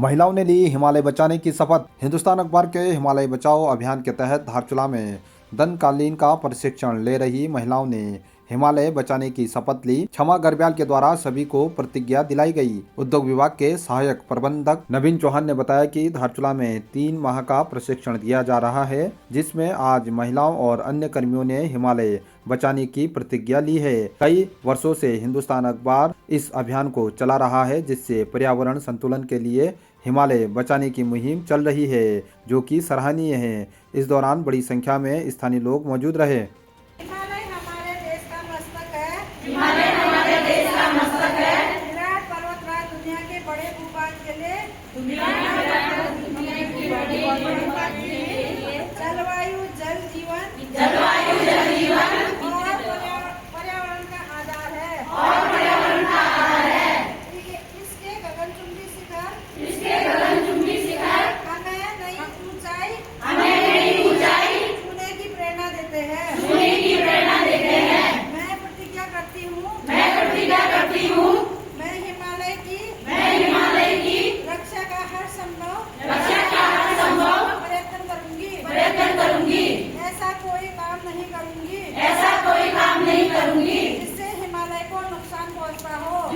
महिलाओं ने ली हिमालय बचाने की शपथ। हिंदुस्तान अखबार के हिमालय बचाओ अभियान के तहत धारचूला में दंतकालीन का प्रशिक्षण ले रही महिलाओं ने हिमालय बचाने की शपथ ली। क्षमा गर्ब्याल के द्वारा सभी को प्रतिज्ञा दिलाई गई। उद्योग विभाग के सहायक प्रबंधक नवीन चौहान ने बताया कि धारचूला में 3 माह का प्रशिक्षण दिया जा रहा है, जिसमें आज महिलाओं और अन्य कर्मियों ने हिमालय बचाने की प्रतिज्ञा ली है। कई वर्षों से हिंदुस्तान अखबार इस अभियान को चला रहा है, जिससे पर्यावरण संतुलन के लिए हिमालय बचाने की मुहिम चल रही है, जो कि सराहनीय है। इस दौरान बड़ी संख्या में स्थानीय लोग मौजूद रहे। हिमालय हमारे देश का मस्तक है। हिमालय हमारे देश का मस्तक है। विराट पर्वतराज दुनिया के बड़े भूभाग के लिए दुनिया की बड़ी भूभाग के लिए जलवायु जल जीवन और पर्यावरण का आधार है। इसके गगनचुंबी शिखर हमें नई ऊंचाई छूने की प्रेरणा देते हैं। मैं प्रतिज्ञा करती हूँ मैं हिमालय की रक्षा का हर संभव प्रयत्न करूंगी। ऐसा कोई काम नहीं करूंगी जिससे हिमालय को नुकसान पहुंचता हो।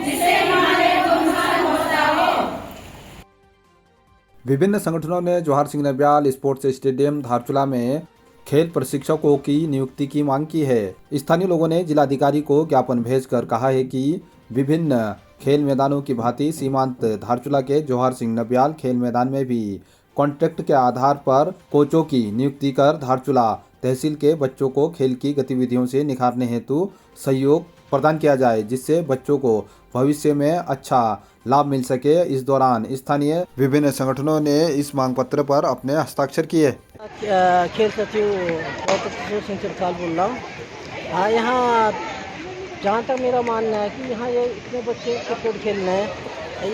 विभिन्न संगठनों ने जवाहर सिंह नरब्याल स्पोर्ट्स स्टेडियम धारचूला में खेल प्रशिक्षकों की नियुक्ति की मांग की है। स्थानीय लोगों ने जिलाधिकारी को ज्ञापन भेजकर कहा है कि विभिन्न खेल मैदानों की भांति सीमांत धारचूला के जवाहर सिंह नरब्याल खेल मैदान में भी कॉन्ट्रैक्ट के आधार पर कोचों की नियुक्ति कर धारचूला तहसील के बच्चों को खेल की गतिविधियों से निखारने हेतु सहयोग प्रदान किया जाए, जिससे बच्चों को भविष्य में अच्छा लाभ मिल सके। इस दौरान स्थानीय विभिन्न संगठनों ने इस मांग पत्र पर अपने हस्ताक्षर किए। खेल सचिव डॉक्टर किशोर सिंह चिरकाल बोल रहा हूँ। हाँ, यहाँ जहाँ तक मेरा मानना है कि यहाँ ये इतने बच्चे क्रिकेट खेलने हैं,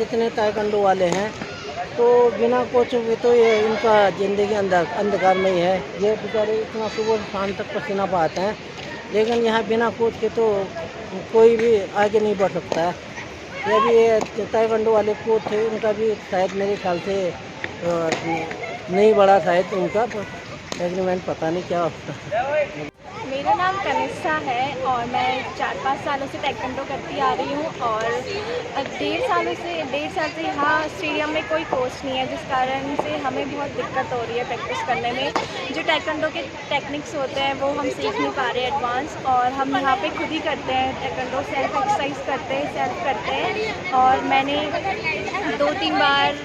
इतने ताइक्वांडो वाले हैं, तो बिना कोच के तो ये इनका ज़िंदगी अंधकार में ही है। ये बेचारे इतना सुबह से शाम तक पसीना बहाते हैं, लेकिन यहाँ बिना कोच के तो कोई भी आगे नहीं बढ़ सकता है। ये भी ताइक्वांडो वाले कोच थे, उनका भी शायद मेरे ख्याल से नहीं बढ़ा शायद उनका एग्रीमेंट, पता नहीं क्या होता है। मेरा नाम कनिष्ठा है और मैं 4-5 सालों से ताइक्वांडो करती आ रही हूँ और 1.5 साल से यहाँ स्टेडियम में कोई कोच नहीं है, जिस कारण से हमें बहुत दिक्कत हो रही है प्रैक्टिस करने में। जो ताइक्वांडो के टेक्निक्स होते हैं वो हम सीख नहीं पा रहे एडवांस, और हम यहाँ पे खुद ही करते हैं ताइक्वांडो, सेल्फ करते हैं। और मैंने 2-3 बार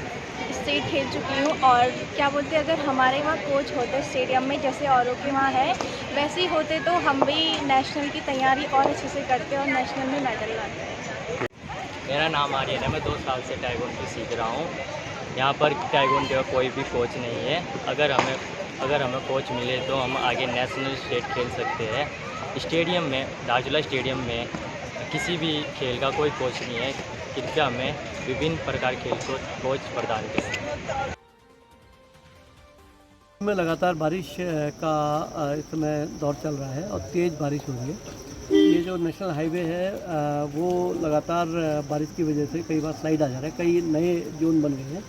स्टेट खेल चुकी हूँ। और क्या बोलते हैं, अगर हमारे वहाँ कोच होते स्टेडियम में जैसे औरों के वहाँ है, वैसे ही होते तो हम भी नेशनल की तैयारी और अच्छे से करते और नेशनल में मेडल लाते। मेरा नाम आर्यन है। मैं 2 साल से ताइक्वांडो सीख रहा हूँ। यहाँ पर ताइक्वांडो का कोई भी कोच नहीं है। अगर हमें कोच मिले तो हम आगे नेशनल स्टेट खेल सकते हैं। स्टेडियम में, धारचूला स्टेडियम में किसी भी खेल का कोई कोच नहीं है। कृपया हमें विभिन्न प्रकार खेल को कोच प्रदान करें। में लगातार बारिश का इस समय दौर चल रहा है और तेज़ बारिश हो रही है। ये जो नेशनल हाईवे है वो लगातार बारिश की वजह से कई बार स्लाइड आ जा रहा है, कई नए जोन बन गए हैं।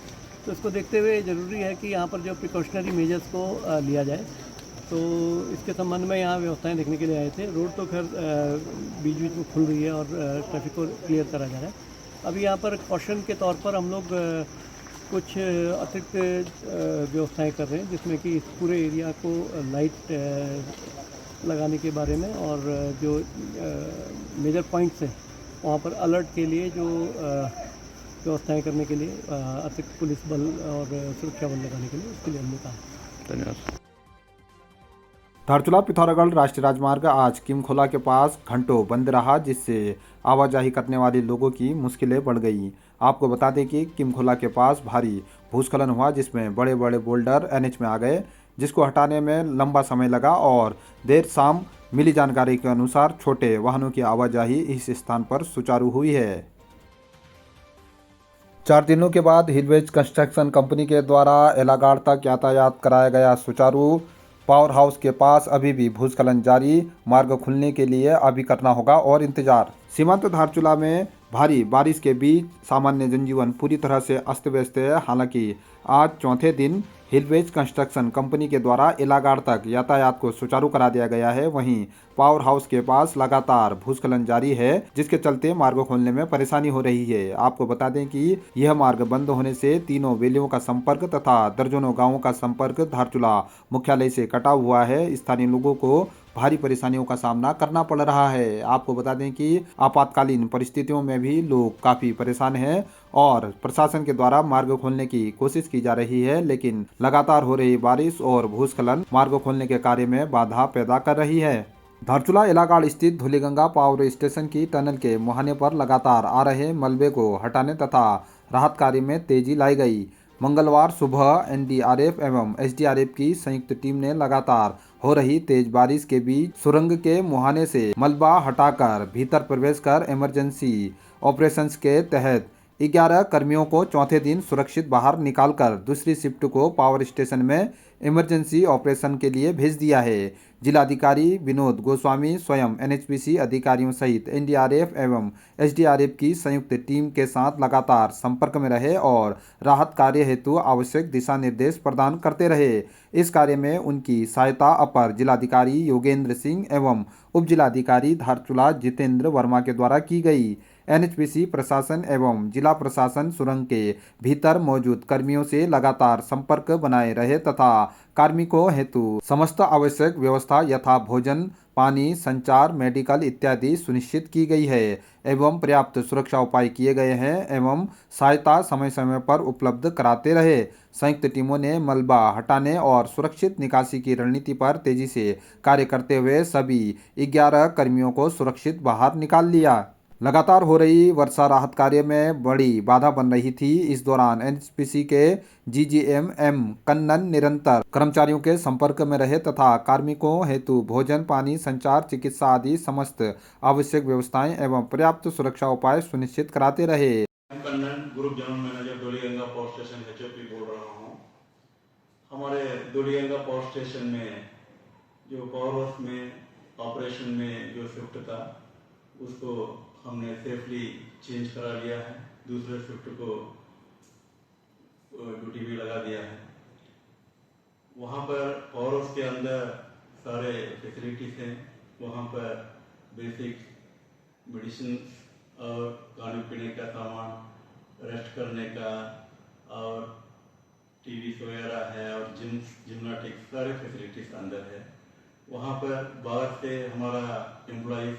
तो इसको देखते हुए ज़रूरी है कि यहाँ पर जो प्रिकॉशनरी मेजर्स को लिया जाए। तो इसके संबंध में यहाँ व्यवस्थाएं देखने के लिए आए थे। रोड तो खैर बीच बीच में खुल रही है और ट्रैफिक को क्लियर करा जा रहा है। अभी यहाँ पर कॉशन के तौर पर हम लोग कुछ अतिरिक्त व्यवस्थाएं कर रहे हैं, जिसमें कि इस पूरे एरिया को लाइट लगाने के बारे में और जो मेजर पॉइंट्स हैं वहाँ पर अलर्ट के लिए जो व्यवस्थाएं करने के लिए अतिरिक्त पुलिस बल और सुरक्षा बल लगाने के लिए, उसके लिए हमने कहा। धन्यवाद। धारचूला पिथौरागढ़ राष्ट्रीय राजमार्ग आज किमखोला के पास घंटों बंद रहा, जिससे आवाजाही करने वाले लोगों की मुश्किलें बढ़ गई। आपको बता दें कि किमखोला के पास भारी भूस्खलन हुआ, जिसमें बड़े बड़े बोल्डर एनएच में आ गए, जिसको हटाने में लंबा समय लगा और देर शाम मिली जानकारी के अनुसार छोटे वाहनों की आवाजाही इस स्थान पर सुचारू हुई है। 4 दिनों के बाद हिलवेज कंस्ट्रक्शन कंपनी के द्वारा एलागाड़ तक यातायात कराया गया सुचारू। पावर हाउस के पास अभी भी भूस्खलन जारी, मार्ग खुलने के लिए अभी करना होगा और इंतजार। सीमांत धारचूला में भारी बारिश के बीच सामान्य जनजीवन पूरी तरह से अस्त व्यस्त है। हालांकि आज चौथे दिन हिलवेज कंस्ट्रक्शन कंपनी के द्वारा एलागाड़ तक यातायात को सुचारू करा दिया गया है। वहीं पावर हाउस के पास लगातार भूस्खलन जारी है, जिसके चलते मार्ग खोलने में परेशानी हो रही है। आपको बता दें कि यह मार्ग बंद होने से तीनों वेलियों का संपर्क तथा दर्जनों गांवों का संपर्क धारचूला मुख्यालय से कटा हुआ है। स्थानीय लोगों को भारी परेशानियों का सामना करना पड़ रहा है। आपको बता दें कि आपातकालीन परिस्थितियों में भी लोग काफ़ी परेशान हैं और प्रशासन के द्वारा मार्ग खोलने की कोशिश की जा रही है, लेकिन लगातार हो रही बारिश और भूस्खलन मार्ग खोलने के कार्य में बाधा पैदा कर रही है। धारचूला एलागाड़ स्थित धूलीगंगा पावर स्टेशन की टनल के मुहाने पर लगातार आ रहे मलबे को हटाने तथा राहत कार्य में तेजी लाई गई। मंगलवार सुबह एनडीआरएफ एवं एसडीआरएफ की संयुक्त टीम ने लगातार हो रही तेज बारिश के बीच सुरंग के मुहाने से मलबा हटाकर भीतर प्रवेश कर इमरजेंसी ऑपरेशंस के तहत 11 कर्मियों को चौथे दिन सुरक्षित बाहर निकालकर दूसरी शिफ्ट को पावर स्टेशन में इमरजेंसी ऑपरेशन के लिए भेज दिया है। जिलाधिकारी विनोद गोस्वामी स्वयं एनएचपीसी अधिकारियों सहित एनडीआरएफ एवं एसडीआरएफ की संयुक्त टीम के साथ लगातार संपर्क में रहे और राहत कार्य हेतु आवश्यक दिशा निर्देश प्रदान करते रहे। इस कार्य में उनकी सहायता अपर जिलाधिकारी योगेंद्र सिंह एवं उप जिलाधिकारी धारचूला जितेंद्र वर्मा के द्वारा की गई। एनएचपीसी प्रशासन एवं जिला प्रशासन सुरंग के भीतर मौजूद कर्मियों से लगातार संपर्क बनाए रहे तथा कार्मिकों हेतु समस्त आवश्यक व्यवस्था यथा भोजन, पानी, संचार, मेडिकल इत्यादि सुनिश्चित की गई है एवं पर्याप्त सुरक्षा उपाय किए गए हैं एवं सहायता समय समय पर उपलब्ध कराते रहे। संयुक्त टीमों ने मलबा हटाने और सुरक्षित निकासी की रणनीति पर तेजी से कार्य करते हुए सभी 11 कर्मियों को सुरक्षित बाहर निकाल लिया। लगातार हो रही वर्षा राहत कार्य में बड़ी बाधा बन रही थी। इस दौरान एनएचपीसी के जीजीएम एम कन्नन निरंतर कर्मचारियों के संपर्क में रहे तथा कार्मिकों हेतु भोजन, पानी, संचार, चिकित्सा आदि समस्त आवश्यक व्यवस्थाएं एवं पर्याप्त सुरक्षा उपाय सुनिश्चित कराते रहे। Kannan, group general manager Dhauliganga power station HOP बोल रहा हूँ। हमारे धूलीगंगा पावर स्टेशन में जो पावर हाउस में ऑपरेशन में जो शिफ्ट था उसको हमने सेफली चेंज करा लिया है। दूसरे शिफ्ट को ड्यूटी भी लगा दिया है। वहाँ पर पावर हाउस के अंदर सारे फैसिलिटीज हैं। वहाँ पर बेसिक मेडिसिन और खाने पीने का सामान, रेस्ट करने का और टीवी वगैरह है और जिम्नाटिक्स सारे फैसिलिटीज अंदर है। वहाँ पर बाहर से हमारा एम्प्लॉइज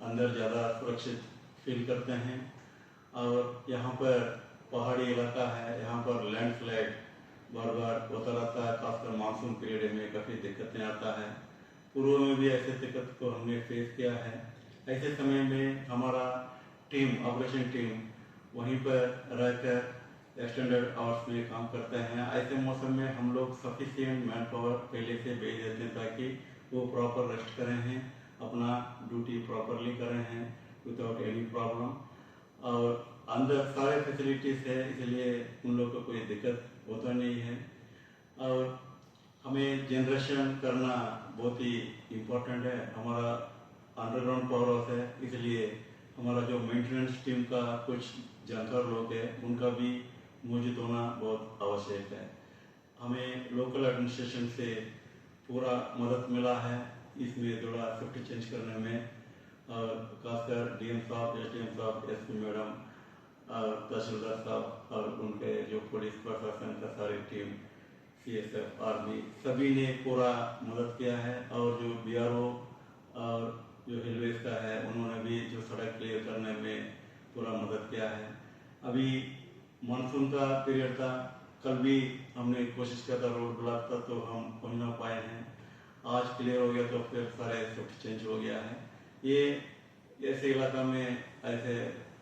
अंदर ज़्यादा सुरक्षित फील करते हैं। और यहाँ पर पहाड़ी इलाका है, यहाँ पर लैंडस्लाइड बार बार होता रहता है, खासकर मानसून पीरियड में काफ़ी दिक्कतें आता है। पूर्व में भी ऐसे दिक्कत को हमने फेस किया है। ऐसे समय में हमारा टीम, ऑपरेशन टीम वहीं पर रहकर एक्सटेंडेड आवर्स में काम करते हैं। ऐसे मौसम में हम लोग सफिशिएंट मैन पावर पहले से भेज देते हैं ताकि वो प्रॉपर रेस्ट करें हैं, अपना ड्यूटी प्रॉपरली करें हैं विदाउट एनी प्रॉब्लम। और अंदर सारे फैसिलिटीज़ है, इसलिए उन लोगों को कोई दिक्कत होता नहीं है। और हमें जनरेशन करना बहुत ही इम्पोर्टेंट है। हमारा अंडरग्राउंड पावर हाउस है, इसलिए हमारा जो मेंटेनेंस टीम का कुछ जानकार लोग हैं उनका भी मौजूद होना बहुत आवश्यक है। हमें लोकल एडमिनिस्ट्रेशन से पूरा मदद मिला है इसमें थोड़ा शिफ्ट चेंज करने में। और खासकर डीएम साहब, एसडीएम साहब, एसपी मैडम और तहसीलदार साहब और उनके जो पुलिस प्रशासन का सारी टीम, सीएसएफ, आर्मी सभी ने पूरा मदद किया है। और जो बीआरओ और जो रेलवेज का है उन्होंने भी जो सड़क क्लियर करने में पूरा मदद किया है। अभी मानसून का पीरियड था, कल भी हमने कोशिश किया था, रोड ब्लॉक था तो हम पहुँच ना पाए हैं। आज क्लियर हो गया तो फिर सारे शिफ्ट चेंज हो गया है। ये ऐसे इलाका में ऐसे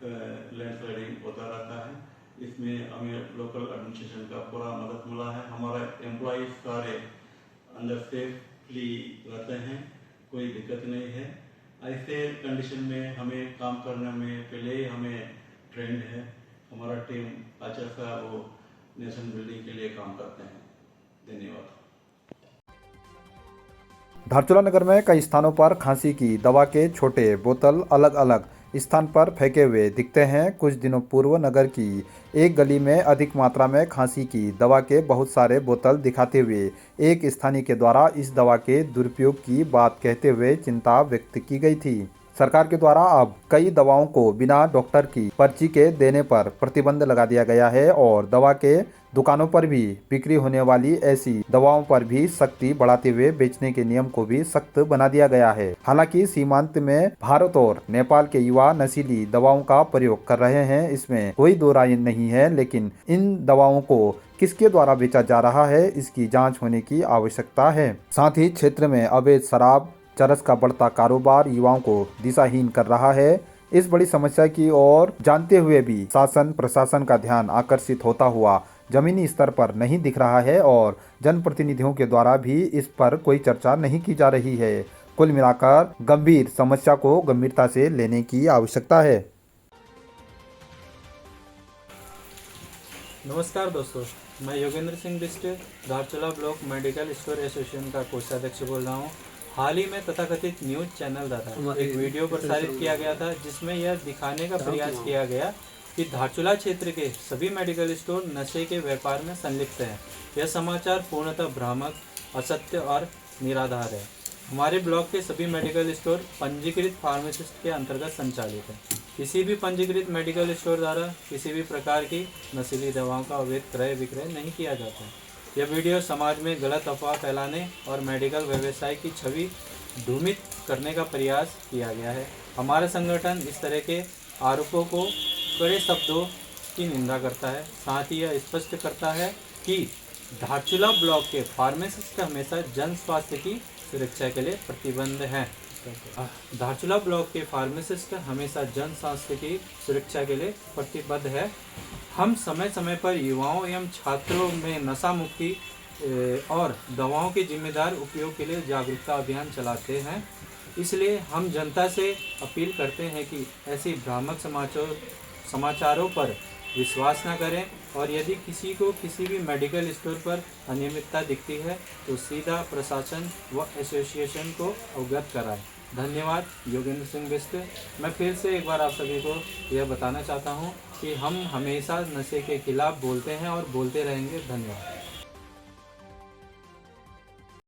लैंडस्लाइडिंग होता रहता है, इसमें हमें लोकल एडमिनिस्ट्रेशन का पूरा मदद मिला है। हमारा एम्प्लॉइज सारे अंदर सेफली रहते हैं, कोई दिक्कत नहीं है। ऐसे कंडीशन में हमें काम करने में पहले ही हमें ट्रेंड है। हमारा टीम अच्छा सा वो नेशन बिल्डिंग के लिए काम करते हैं। धन्यवाद। धारचूला नगर में कई स्थानों पर खांसी की दवा के छोटे बोतल अलग अलग स्थान पर फेंके हुए दिखते हैं। कुछ दिनों पूर्व नगर की एक गली में अधिक मात्रा में खांसी की दवा के बहुत सारे बोतल दिखाते हुए एक स्थानीय के द्वारा इस दवा के दुरुपयोग की बात कहते हुए चिंता व्यक्त की गई थी। सरकार के द्वारा अब कई दवाओं को बिना डॉक्टर की पर्ची के देने पर प्रतिबंध लगा दिया गया है और दवा के दुकानों पर भी बिक्री होने वाली ऐसी दवाओं पर भी सख्ती बढ़ाते हुए बेचने के नियम को भी सख्त बना दिया गया है। हालांकि सीमांत में भारत और नेपाल के युवा नशीली दवाओं का प्रयोग कर रहे हैं, इसमें कोई दो राय नहीं है, लेकिन इन दवाओं को किसके द्वारा बेचा जा रहा है इसकी जाँच होने की आवश्यकता है। साथ ही क्षेत्र में अवैध शराब चरस का बढ़ता कारोबार युवाओं को दिशाहीन कर रहा है। इस बड़ी समस्या की ओर जानते हुए भी शासन प्रशासन का ध्यान आकर्षित होता हुआ जमीनी स्तर पर नहीं दिख रहा है और जनप्रतिनिधियों के द्वारा भी इस पर कोई चर्चा नहीं की जा रही है। कुल मिलाकर गंभीर समस्या को गंभीरता से लेने की आवश्यकता है। नमस्कार दोस्तों, मैं Yogendra Singh Bisht Dharchula block medical store association का कोषाध्यक्ष बोल रहा हूँ। हाल ही में तथाकथित न्यूज चैनल द्वारा एक वीडियो प्रसारित किया गया था जिसमें यह दिखाने का प्रयास किया गया कि धारचूला क्षेत्र के सभी मेडिकल स्टोर नशे के व्यापार में संलिप्त हैं। यह समाचार पूर्णतः भ्रामक, असत्य और निराधार है। हमारे ब्लॉक के सभी मेडिकल स्टोर पंजीकृत फार्मासिस्ट के अंतर्गत संचालित हैं। किसी भी पंजीकृत मेडिकल स्टोर द्वारा किसी भी प्रकार की नशीली दवाओं का अवैध क्रय विक्रय नहीं किया जाता है। यह वीडियो समाज में गलत अफवाह फैलाने और मेडिकल व्यवसाय की छवि धूमित करने का प्रयास किया गया है। हमारा संगठन इस तरह के आरोपों को कड़े शब्दों की निंदा करता है। साथ ही यह स्पष्ट करता है कि धारचूला ब्लॉक के फार्मासिस्ट हमेशा जन स्वास्थ्य की सुरक्षा के लिए प्रतिबद्ध हैं। धारचूला ब्लॉक के फार्मासिस्ट हमेशा जन स्वास्थ्य की सुरक्षा के लिए प्रतिबद्ध है। हम समय समय पर युवाओं एवं छात्रों में नशा मुक्ति और दवाओं के जिम्मेदार उपयोग के लिए जागरूकता अभियान चलाते हैं। इसलिए हम जनता से अपील करते हैं कि ऐसी भ्रामक समाचारों पर विश्वास न करें और यदि किसी को किसी भी मेडिकल स्टोर पर अनियमितता दिखती है तो सीधा प्रशासन व एसोसिएशन को अवगत कराएं। धन्यवाद। योगेंद्र सिंह बिस्ट। मैं फिर से एक बार आप सभी को यह बताना चाहता हूं कि हम हमेशा नशे के खिलाफ बोलते हैं और बोलते रहेंगे। धन्यवाद।